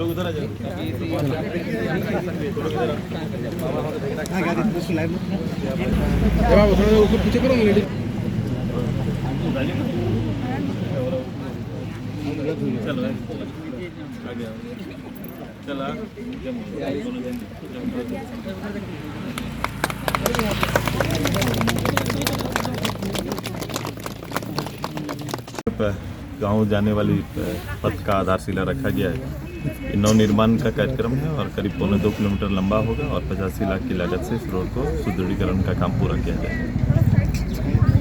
उधर आ जाओ। पीछे करो लेडीज। चलो चला गांव जाने वाली पथ का आधारशिला रखा गया है। नवनिर्माण का कार्यक्रम है और करीब 2.25 किलोमीटर लंबा होगा और 85 लाख की लागत से इस रोड को सुदृढ़ीकरण का काम पूरा किया जाएगा।